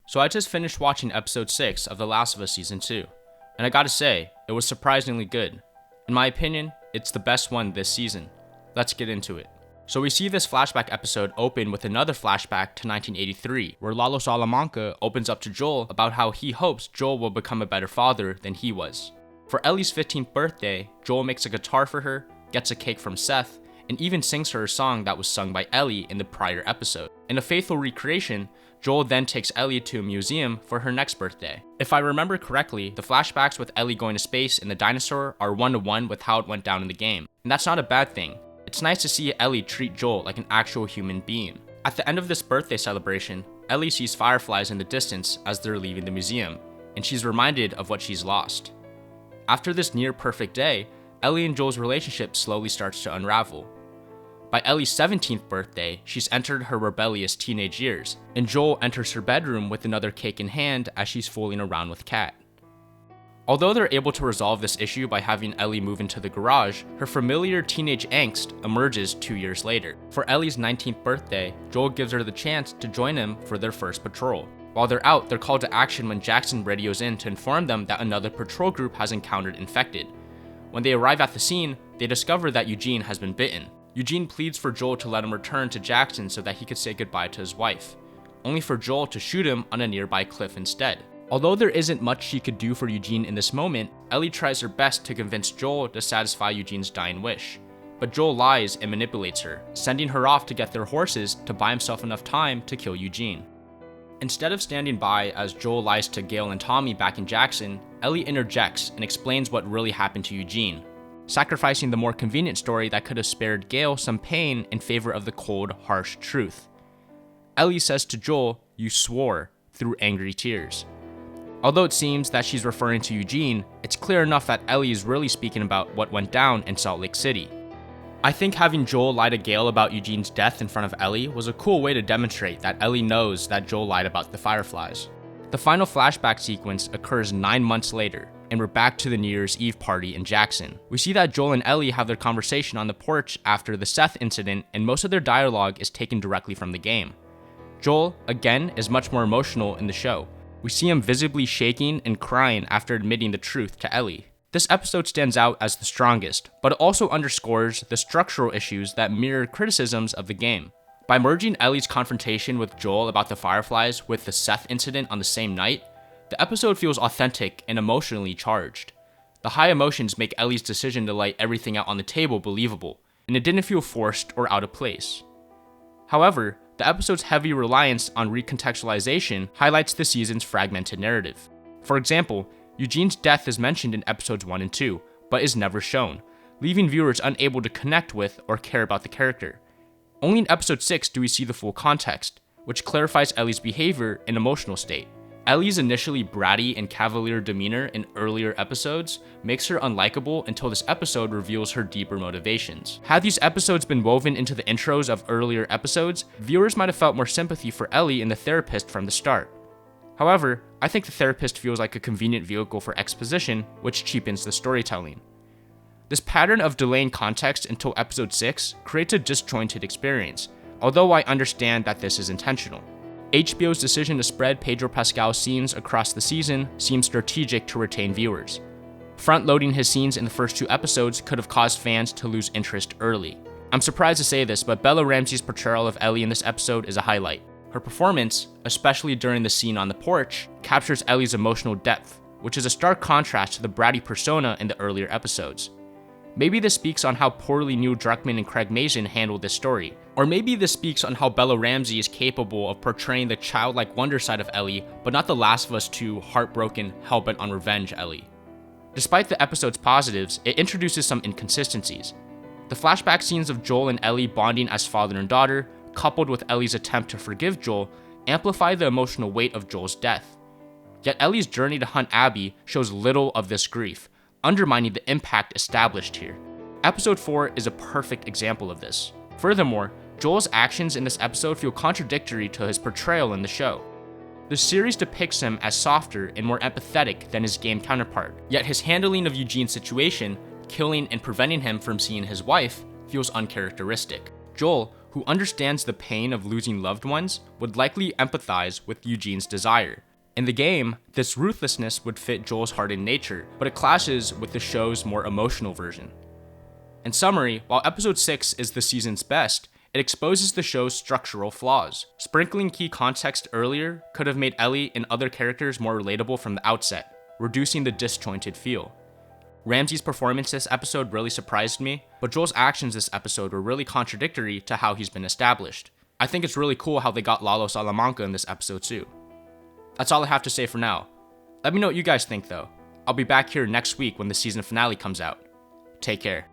So I just finished watching episode 6 of The Last of Us Season 2, and I gotta say, it was surprisingly good. In my opinion, it's the best one this season. Let's get into it. So we see this flashback episode open with another flashback to 1983, where Lalo Salamanca opens up to Joel about how he hopes Joel will become a better father than he was. For Ellie's 15th birthday, Joel makes a guitar for her, gets a cake from Seth, and even sings her a song that was sung by Ellie in the prior episode. In a faithful recreation, Joel then takes Ellie to a museum for her next birthday. If I remember correctly, the flashbacks with Ellie going to space and the dinosaur are one-to-one with how it went down in the game. And that's not a bad thing. It's nice to see Ellie treat Joel like an actual human being. At the end of this birthday celebration, Ellie sees fireflies in the distance as they're leaving the museum, and she's reminded of what she's lost. After this near-perfect day, Ellie and Joel's relationship slowly starts to unravel. By Ellie's 17th birthday, she's entered her rebellious teenage years, and Joel enters her bedroom with another cake in hand as she's fooling around with Kat. Although they're able to resolve this issue by having Ellie move into the garage, her familiar teenage angst emerges 2 years later. For Ellie's 19th birthday, Joel gives her the chance to join him for their first patrol. While they're out, they're called to action when Jackson radios in to inform them that another patrol group has encountered infected. When they arrive at the scene, they discover that Eugene has been bitten. Eugene pleads for Joel to let him return to Jackson so that he could say goodbye to his wife, only for Joel to shoot him on a nearby cliff instead. Although there isn't much she could do for Eugene in this moment, Ellie tries her best to convince Joel to satisfy Eugene's dying wish. But Joel lies and manipulates her, sending her off to get their horses to buy himself enough time to kill Eugene. Instead of standing by as Joel lies to Gail and Tommy back in Jackson, Ellie interjects and explains what really happened to Eugene, sacrificing the more convenient story that could have spared Gail some pain in favor of the cold, harsh truth. Ellie says to Joel, "You swore," through angry tears. Although it seems that she's referring to Eugene, it's clear enough that Ellie is really speaking about what went down in Salt Lake City. I think having Joel lie to Gail about Eugene's death in front of Ellie was a cool way to demonstrate that Ellie knows that Joel lied about the fireflies. The final flashback sequence occurs 9 months later, and we're back to the New Year's Eve party in Jackson. We see that Joel and Ellie have their conversation on the porch after the Seth incident, and most of their dialogue is taken directly from the game. Joel, again, is much more emotional in the show. We see him visibly shaking and crying after admitting the truth to Ellie. This episode stands out as the strongest, but it also underscores the structural issues that mirror criticisms of the game. By merging Ellie's confrontation with Joel about the fireflies with the Seth incident on the same night, the episode feels authentic and emotionally charged. The high emotions make Ellie's decision to lay everything out on the table believable, and it didn't feel forced or out of place. However, the episode's heavy reliance on recontextualization highlights the season's fragmented narrative. For example, Eugene's death is mentioned in episodes 1 and 2, but is never shown, leaving viewers unable to connect with or care about the character. Only in episode 6 do we see the full context, which clarifies Ellie's behavior and emotional state. Ellie's initially bratty and cavalier demeanor in earlier episodes makes her unlikable until this episode reveals her deeper motivations. Had these episodes been woven into the intros of earlier episodes, viewers might have felt more sympathy for Ellie and the therapist from the start. However, I think the therapist feels like a convenient vehicle for exposition, which cheapens the storytelling. This pattern of delaying context until episode 6 creates a disjointed experience, although I understand that this is intentional. HBO's decision to spread Pedro Pascal's scenes across the season seems strategic to retain viewers. Front-loading his scenes in the first 2 episodes could have caused fans to lose interest early. I'm surprised to say this, but Bella Ramsey's portrayal of Ellie in this episode is a highlight. Her performance, especially during the scene on the porch, captures Ellie's emotional depth, which is a stark contrast to the bratty persona in the earlier episodes. Maybe this speaks on how poorly Neil Druckmann and Craig Mazin handled this story. Or maybe this speaks on how Bella Ramsey is capable of portraying the childlike wonder side of Ellie, but not the Last of Us 2 heartbroken, hellbent on revenge Ellie. Despite the episode's positives, it introduces some inconsistencies. The flashback scenes of Joel and Ellie bonding as father and daughter, coupled with Ellie's attempt to forgive Joel, amplify the emotional weight of Joel's death. Yet Ellie's journey to hunt Abby shows little of this grief, undermining the impact established here. Episode 4 is a perfect example of this. Furthermore, Joel's actions in this episode feel contradictory to his portrayal in the show. The series depicts him as softer and more empathetic than his game counterpart, yet his handling of Eugene's situation, killing and preventing him from seeing his wife, feels uncharacteristic. Joel, who understands the pain of losing loved ones, would likely empathize with Eugene's desire. In the game, this ruthlessness would fit Joel's hardened nature, but it clashes with the show's more emotional version. In summary, while episode 6 is the season's best, it exposes the show's structural flaws. Sprinkling key context earlier could have made Ellie and other characters more relatable from the outset, reducing the disjointed feel. Ramsey's performance this episode really surprised me, but Joel's actions this episode were really contradictory to how he's been established. I think it's really cool how they got Lalo Salamanca in this episode too. That's all I have to say for now. Let me know what you guys think though. I'll be back here next week when the season finale comes out. Take care.